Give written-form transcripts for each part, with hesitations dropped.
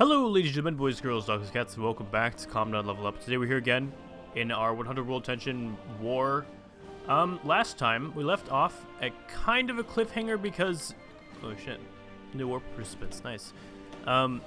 Hello, ladies and gentlemen, boys, girls, dogs, and cats, and welcome back to Calm Down Level Up. Today we're here again in our 100 World Tension War. Last time we left off at kind of a cliffhanger because... oh shit. New war participants, nice. Kind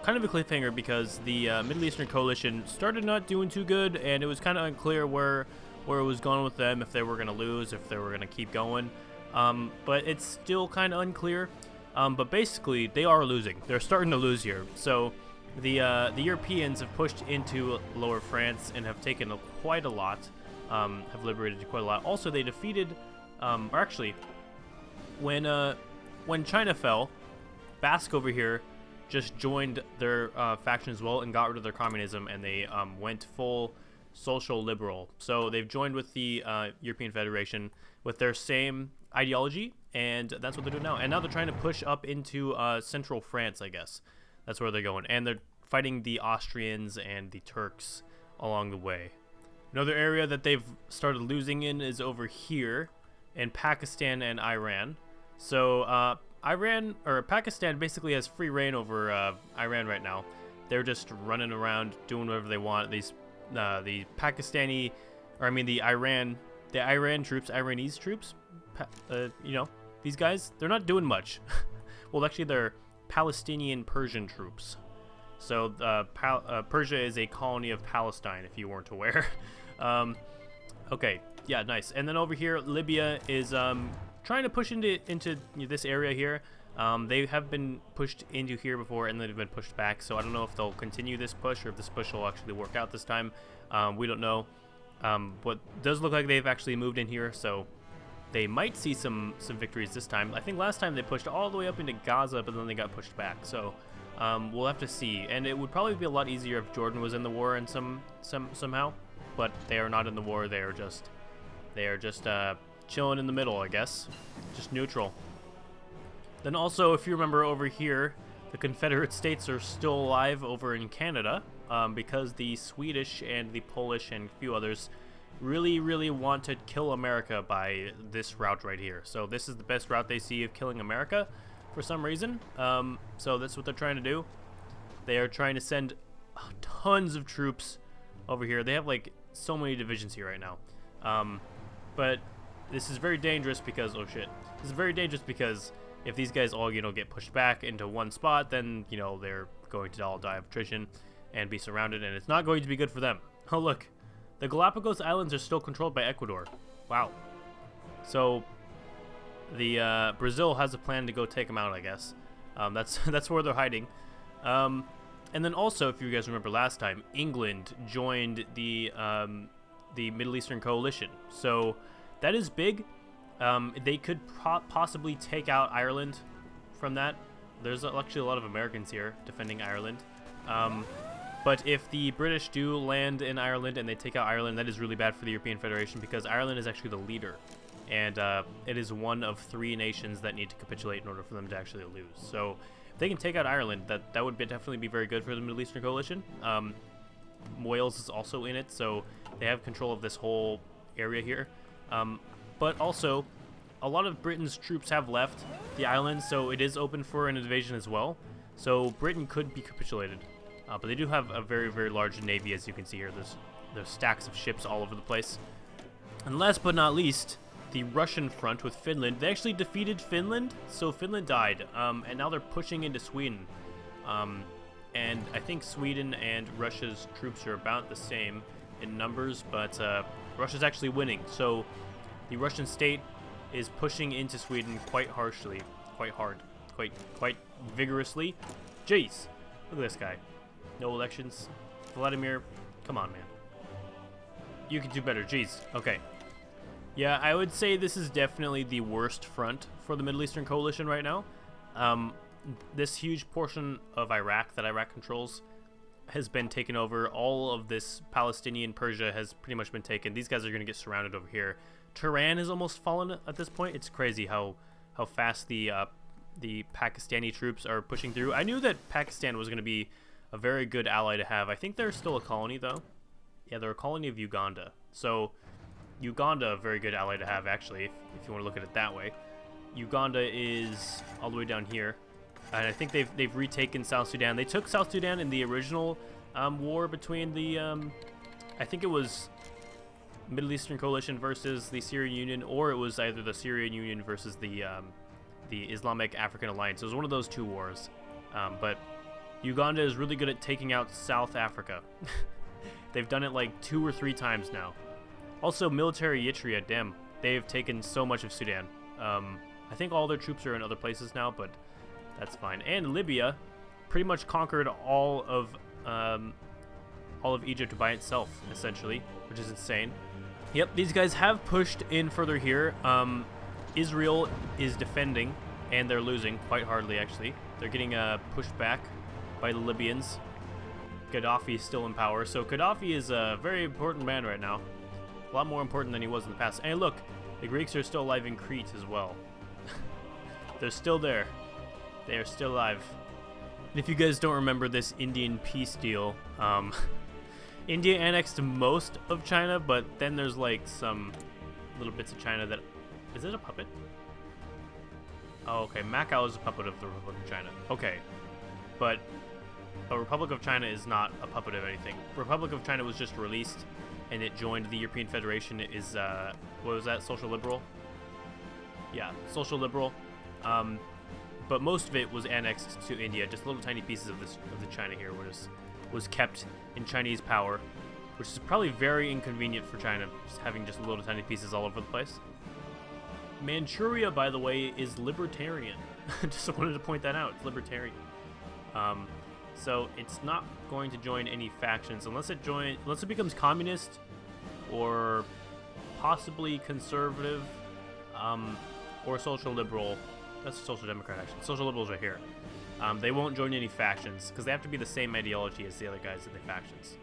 of a cliffhanger because the Middle Eastern Coalition started not doing too good, and it was kind of unclear where it was going with them, if they were going to lose, if they were going to keep going. But it's still kind of unclear. But basically, they are losing. They're starting to lose here. So the Europeans have pushed into Lower France and have taken quite a lot, have liberated quite a lot. Also, they defeated, or actually, when China fell, Basque over here just joined their faction as well and got rid of their communism, and they went full social liberal. So they've joined with the European Federation with their same ideology, and that's what they're doing now. And now they're trying to push up into central France, I guess. That's where they're going. And they're fighting the Austrians and the Turks along the way. Another area that they've started losing in is over here in Pakistan and Iran. So Pakistan basically has free reign over Iran right now. They're just running around doing whatever they want. The Iranese troops, these guys, they're not doing much. Well, actually, they're Palestinian Persian troops. So Persia is a colony of Palestine, if you weren't aware. Okay, yeah, nice. And then over here, Libya is trying to push into this area here. They have been pushed into here before, and then they've been pushed back. So I don't know if they'll continue this push or if this push will actually work out this time. We don't know. But it does look like they've actually moved in here, so they might see some victories this time. I think last time they pushed all the way up into Gaza, but then they got pushed back. So we'll have to see. And it would probably be a lot easier if Jordan was in the war in somehow, but they are not in the war. They are just chilling in the middle, I guess, just neutral. Then also, if you remember over here, the Confederate States are still alive over in Canada, because the Swedish and the Polish and a few others really want to kill America by this route right here. So this is the best route they see of killing America for some reason. So that's what they're trying to do. They are trying to send tons of troops over here. They have like so many divisions here right now. But this is very dangerous because, oh shit, this is very dangerous because if these guys all, get pushed back into one spot, then, they're going to all die of attrition and be surrounded, and it's not going to be good for them. Oh, look. The Galapagos Islands are still controlled by Ecuador. Wow. So, the Brazil has a plan to go take them out, I guess. That's where they're hiding. And then also, if you guys remember last time, England joined the Middle Eastern Coalition. So, that is big. They could possibly take out Ireland from that. There's actually a lot of Americans here defending Ireland. But if the British do land in Ireland and they take out Ireland, that is really bad for the European Federation because Ireland is actually the leader. And it is one of 3 nations that need to capitulate in order for them to actually lose. So if they can take out Ireland, that would definitely be very good for the Middle Eastern Coalition. Wales is also in it, so they have control of this whole area here. But also, a lot of Britain's troops have left the island, so it is open for an invasion as well. So Britain could be capitulated. But they do have a very large navy, as you can see here. There's stacks of ships all over the place. And last but not least, the Russian front with Finland. They actually defeated Finland, so Finland died. And now they're pushing into Sweden. And I think Sweden and Russia's troops are about the same in numbers, but Russia's actually winning. So the Russian state is pushing into Sweden quite harshly, quite hard, quite vigorously. Jeez, look at this guy. No elections. Vladimir, come on, man. You can do better. Jeez. Okay. Yeah, I would say this is definitely the worst front for the Middle Eastern Coalition right now. This huge portion of Iraq that Iraq controls has been taken over. All of this Palestinian Persia has pretty much been taken. These guys are going to get surrounded over here. Tehran has almost fallen at this point. It's crazy how fast the Pakistani troops are pushing through. I knew that Pakistan was going to be a very good ally to have. I think they're still a colony, though. Yeah, they're a colony of Uganda. So, Uganda, a very good ally to have, actually, if you want to look at it that way. Uganda is all the way down here. And I think they've retaken South Sudan. They took South Sudan in the original war between the I think it was Middle Eastern Coalition versus the Syrian Union, or it was either the Syrian Union versus the Islamic African Alliance. It was one of those two wars. But Uganda is really good at taking out South Africa. They've done it like 2 or 3 times now. Also, military Eritrea, damn, they've taken so much of Sudan. I think all their troops are in other places now, but that's fine. And Libya pretty much conquered all of Egypt by itself, essentially, which is insane. Yep, these guys have pushed in further here. Israel is defending, and they're losing quite hardly, actually. They're getting pushed back by the Libyans. Gaddafi is still in power, so Gaddafi is a very important man right now. A lot more important than he was in the past. And look, the Greeks are still alive in Crete as well. They're still there. They are still alive. And if you guys don't remember this Indian peace deal, India annexed most of China, but then there's like some little bits of China that... Is it a puppet? Oh, okay. Macau is a puppet of the Republic of China. Okay. But the Republic of China is not a puppet of anything. Republic of China was just released, and it joined the European Federation. It is, what was that? Social Liberal? Yeah, Social Liberal. But most of it was annexed to India. Just little tiny pieces of the China here was kept in Chinese power, which is probably very inconvenient for China, just having just little tiny pieces all over the place. Manchuria, by the way, is libertarian. Just wanted to point that out. It's libertarian. So it's not going to join any factions unless it becomes communist or possibly conservative, or social liberal. That's a social democrat, actually. Social liberals right here. They won't join any factions because they have to be the same ideology as the other guys in the factions.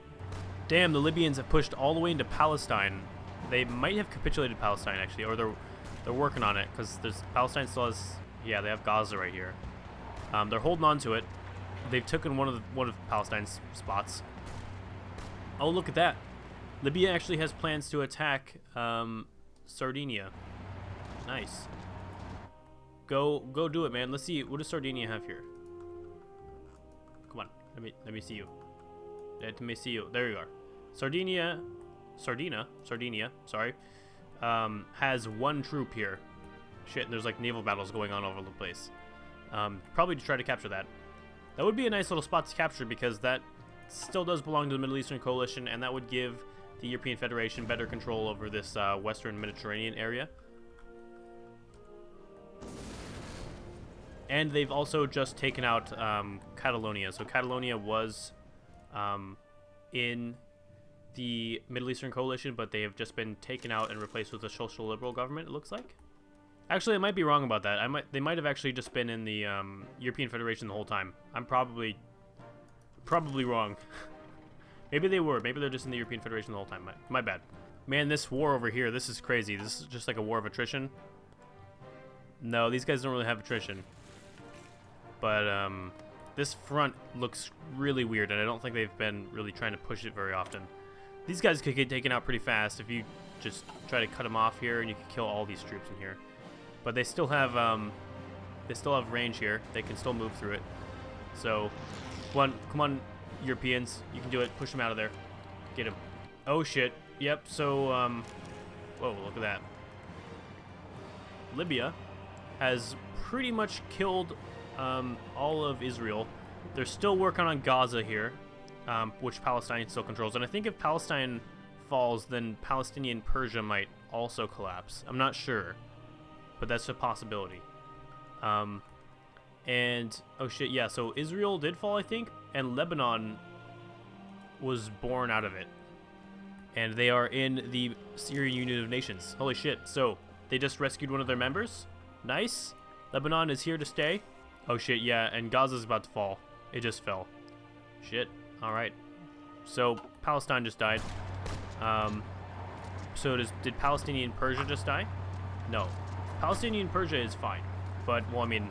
Damn, the Libyans have pushed all the way into Palestine. They might have capitulated Palestine, actually, or they're working on it because Palestine still has. Yeah, they have Gaza right here. They're holding on to it. They've taken one of Palestine's spots. Oh, look at that! Libya actually has plans to attack Sardinia. Nice. Go do it, man. Let's see. What does Sardinia have here? Come on. Let me see you. Let me see you. There you are. Sardinia. Sorry. Has 1 troop here. Shit. And there's like naval battles going on all over the place. Probably to try to capture that. That would be a nice little spot to capture because that still does belong to the Middle Eastern Coalition, and that would give the European Federation better control over this Western Mediterranean area. And they've also just taken out Catalonia. So Catalonia was in the Middle Eastern Coalition, but they have just been taken out and replaced with a social liberal government, it looks like. Actually, I might be wrong about that. They might have actually just been in the European Federation the whole time. I'm probably wrong. Maybe they were. Maybe they're just in the European Federation the whole time. My bad. Man, this war over here, this is crazy. This is just like a war of attrition. No, these guys don't really have attrition. But this front looks really weird, and I don't think they've been really trying to push it very often. These guys could get taken out pretty fast if you just try to cut them off here, and you can kill all these troops in here. But they still have range here. They can still move through it. So, come on, Europeans, you can do it. Push them out of there. Get them. Oh shit. Yep. So, whoa, look at that. Libya has pretty much killed all of Israel. They're still working on Gaza here, which Palestine still controls. And I think if Palestine falls, then Palestinian Persia might also collapse. I'm not sure, but that's a possibility. And oh shit, yeah. So Israel did fall, I think, and Lebanon was born out of it, and they are in the Syrian Union of Nations. Holy shit! So they just rescued one of their members. Nice. Lebanon is here to stay. Oh shit, yeah, and Gaza's about to fall. It just fell. Shit. All right. So Palestine just died. So did Palestinian Persia just die? No. Palestinian Persia is fine. But, well, I mean,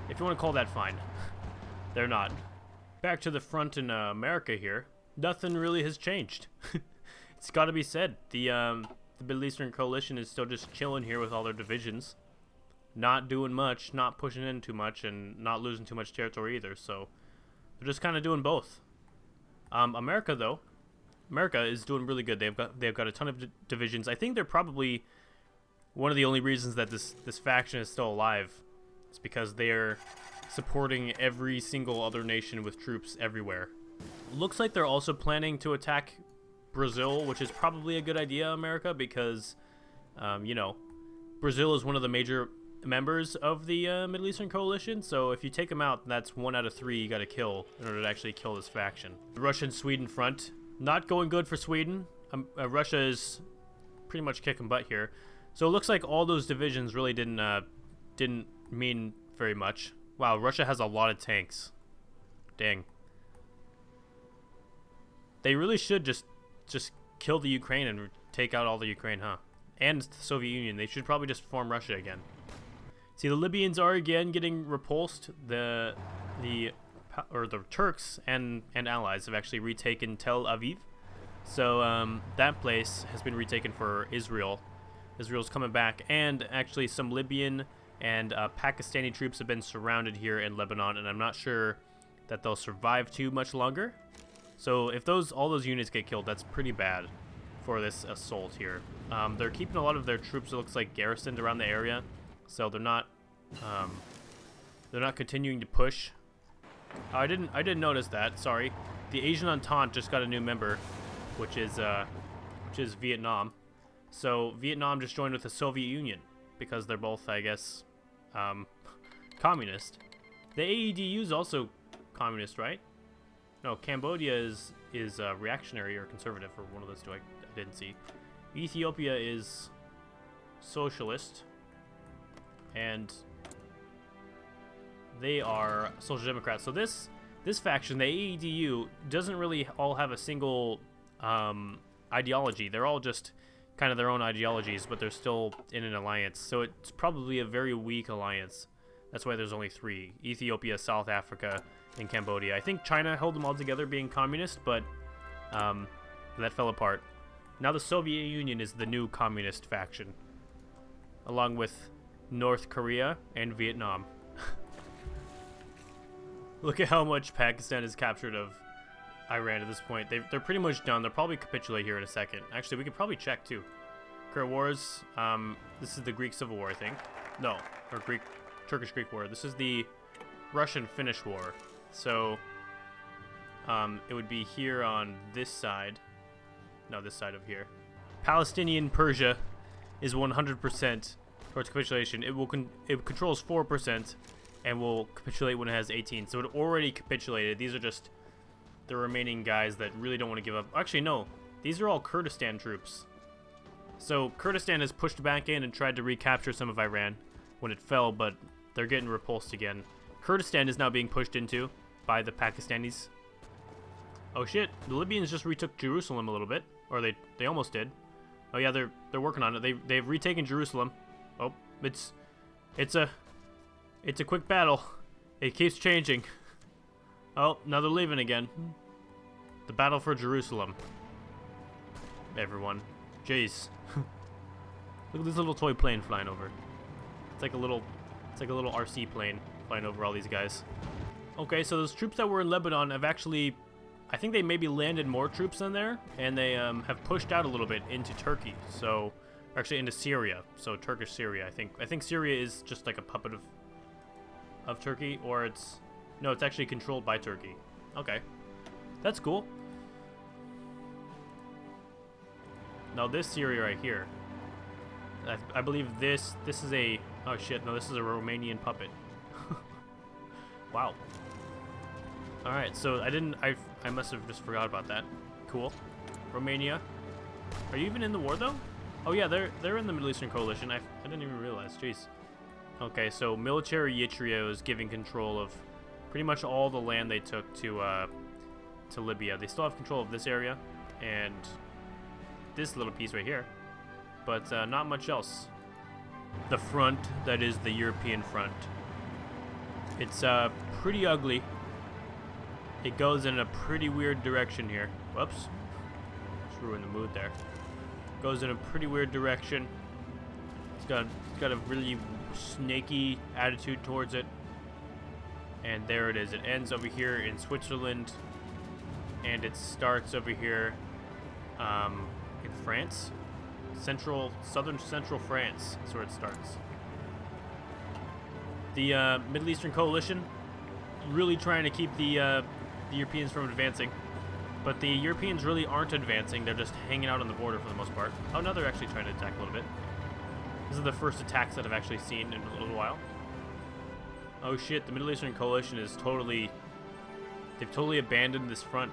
if you want to call that fine, they're not. Back to the front in America here. Nothing really has changed. It's got to be said. The Middle Eastern Coalition is still just chilling here with all their divisions. not doing much, not pushing in too much, and not losing too much territory either. So they're just kind of doing both. America, though, America is doing really good. They've got a ton of divisions. I think they're probably one of the only reasons that this faction is still alive. It's because they're supporting every single other nation with troops everywhere. Looks like they're also planning to attack Brazil, which is probably a good idea, America, because, you know, Brazil is one of the major members of the Middle Eastern Coalition, so if you take them out, that's 1 out of 3 you gotta kill in order to actually kill this faction. The Russian-Sweden front, not going good for Sweden. Russia is pretty much kicking butt here. So it looks like all those divisions really didn't mean very much. Wow, Russia has a lot of tanks. Dang. They really should just kill the Ukraine and take out all the Ukraine, huh? And the Soviet Union. They should probably just form Russia again. See, the Libyans are again getting repulsed. The Turks and allies have actually retaken Tel Aviv. So that place has been retaken for Israel. Israel's coming back, and actually some Libyan and Pakistani troops have been surrounded here in Lebanon, and I'm not sure that they'll survive too much longer. So if all those units get killed, that's pretty bad for this assault here. They're keeping a lot of their troops, it looks like, garrisoned around the area, so they're not continuing to push. I didn't notice that. Sorry. The Asian Entente just got a new member, which is Vietnam. So Vietnam just joined with the Soviet Union because they're both, I guess, communist. The AEDU is also communist, right? No, Cambodia is reactionary or conservative, or one of those two. I didn't see. Ethiopia is socialist, and they are social democrats. So this faction, the AEDU, doesn't really all have a single ideology. They're all just kind of their own ideologies, but they're still in an alliance. So it's probably a very weak alliance. That's why there's only 3: Ethiopia, South Africa, and Cambodia. I think China held them all together being communist, but that fell apart. Now the Soviet Union is the new communist faction, along with North Korea and Vietnam. Look at how much Pakistan has captured of Iran at this point. They're pretty much done. They'll probably capitulate here in a second. Actually, we could probably check too. Current wars. This is the Greek Civil War, I think. No, or Turkish-Greek War. This is the Russian-Finnish War. So it would be here on this side. No, this side over here. Palestinian Persia is 100% towards capitulation. It controls 4% and will capitulate when it has 18. So it already capitulated. These are just the remaining guys that really don't want to give up. Actually, no. These are all Kurdistan troops. So Kurdistan has pushed back in and tried to recapture some of Iran when it fell, but they're getting repulsed again. Kurdistan is now being pushed into by the Pakistanis. Oh shit, the Libyans just retook Jerusalem a little bit. Or they almost did. Oh yeah, they're working on it. They've retaken Jerusalem. Oh, it's a quick battle. It keeps changing. Oh, now they're leaving again. The battle for Jerusalem. Everyone. Jeez. Look at this little toy plane flying over. It's like a little RC plane flying over all these guys. Okay, so those troops that were in Lebanon have actually, I think they maybe landed more troops in there, and they have pushed out a little bit into Turkey. So, actually into Syria. So Turkish Syria, I think Syria is just like a puppet of Turkey, or it's actually controlled by Turkey. Okay, that's cool. Now this Syria right here, I believe this is a, oh shit, no, this is a Romanian puppet. Wow. All right, so I must have just forgot about that. Cool. Romania. Are you even in the war though? Oh yeah, they're in the Middle Eastern Coalition. I didn't even realize. Jeez. Okay, so military Yitrio is giving control of pretty much all the land they took to Libya. They still have control of this area and this little piece right here, but not much else. The front that is the European front. It's pretty ugly. It goes in a pretty weird direction here. Whoops. Just ruined the mood there. Goes in a pretty weird direction. It's got a really snaky attitude towards it. And there it is. It ends over here in Switzerland, and it starts over here in France. Southern central France is where it starts. The Middle Eastern Coalition really trying to keep the Europeans from advancing. But the Europeans really aren't advancing. They're just hanging out on the border for the most part. Oh, now they're actually trying to attack a little bit. This is the first attacks that I've actually seen in a little while. Oh shit, the Middle Eastern Coalition is totally... They've totally abandoned this front.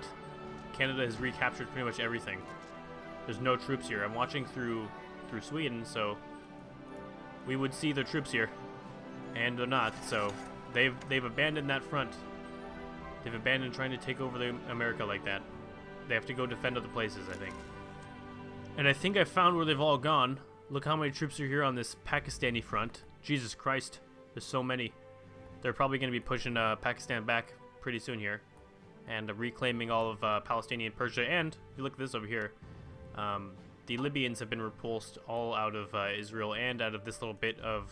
Canada has recaptured pretty much everything. There's no troops here. I'm watching through Sweden, so we would see the troops here. And they're not, so they've abandoned that front. They've abandoned trying to take over America like that. They have to go defend other places, I think. And I think I found where they've all gone. Look how many troops are here on this Pakistani front. Jesus Christ, there's so many. They're probably going to be pushing Pakistan back pretty soon here, and reclaiming all of Palestinian Persia. And if you look at this over here, the Libyans have been repulsed all out of Israel and out of this little bit of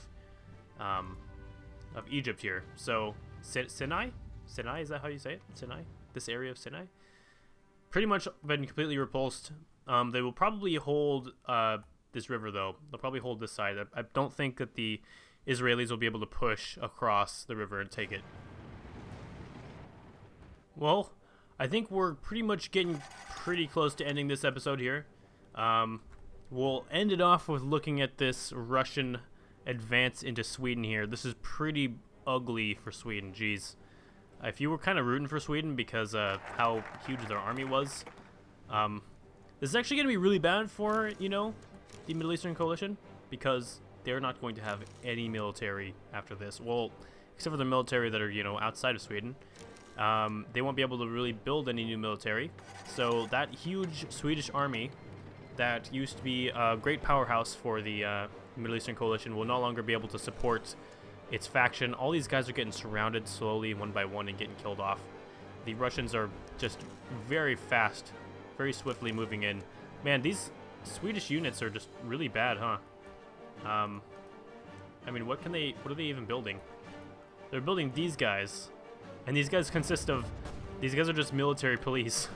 Egypt here. So Sinai, is that how you say it? Sinai, this area of Sinai, pretty much been completely repulsed. They will probably hold this river though. They'll probably hold this side. I don't think that the Israelis will be able to push across the river and take it. Well, I think we're pretty much getting pretty close to ending this episode here. We'll end it off with looking at this Russian advance into Sweden here. This is pretty ugly for Sweden, jeez. If you were kind of rooting for Sweden because how huge their army was, this is actually going to be really bad for, you know, the Middle Eastern Coalition, because they're not going to have any military after this. Well, except for the military that are, you know, outside of Sweden. They won't be able to really build any new military. So that huge Swedish army that used to be a great powerhouse for the Middle Eastern Coalition will no longer be able to support its faction. All these guys are getting surrounded slowly, one by one, and getting killed off. The Russians are just very fast, very swiftly moving in. Man, these Swedish units are just really bad, huh? I mean, what are they even building? They're building these guys, and these guys are just military police.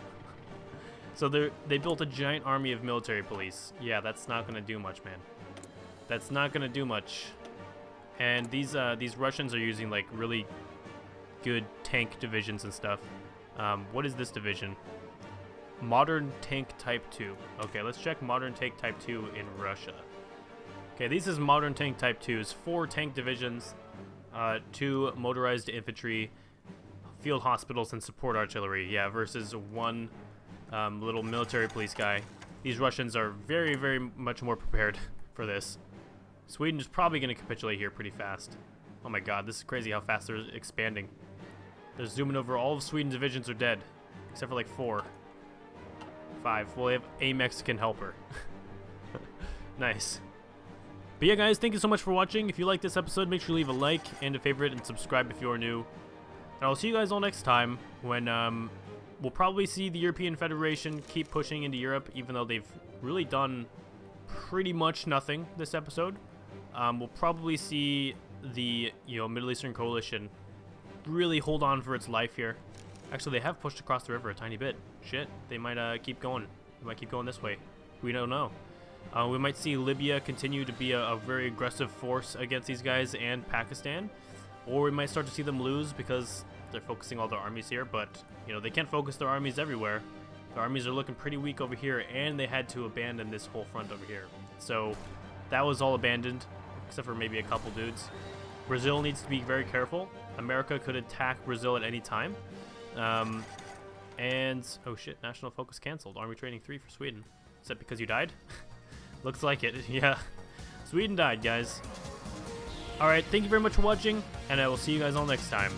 So they built a giant army of military police. Yeah, that's not gonna do much, man. That's not gonna do much. And these Russians are using like really good tank divisions and stuff. What is this division? Modern Tank Type 2. Okay, let's check Modern Tank Type 2 in Russia. Okay, this is Modern Tank Type 2's 4 tank divisions, 2 motorized infantry, field hospitals, and support artillery. Yeah, versus 1 little military police guy. These Russians are very, very much more prepared for this. Sweden is probably going to capitulate here pretty fast. Oh my god, this is crazy how fast they're expanding. They're zooming over. All of Sweden's divisions are dead, except for like 4. 5. Well, they have a Mexican helper. Nice. But yeah, guys, thank you so much for watching. If you like this episode, make sure to leave a like and a favorite and subscribe if you are new. And I'll see you guys all next time when we'll probably see the European Federation keep pushing into Europe, even though they've really done pretty much nothing this episode. We'll probably see the Middle Eastern Coalition really hold on for its life here. Actually, they have pushed across the river a tiny bit. Shit, they might keep going. They might keep going this way. We don't know. We might see Libya continue to be a very aggressive force against these guys and Pakistan, or we might start to see them lose because they're focusing all their armies here. But they can't focus their armies everywhere. Their armies are looking pretty weak over here, and they had to abandon this whole front over here. So that was all abandoned, except for maybe a couple dudes. Brazil needs to be very careful. America could attack Brazil at any time. And oh shit, national focus canceled. Army training 3 for Sweden. Is that because you died? Looks like it. Yeah, Sweden died, guys. All right, thank you very much for watching, and I will see you guys all next time.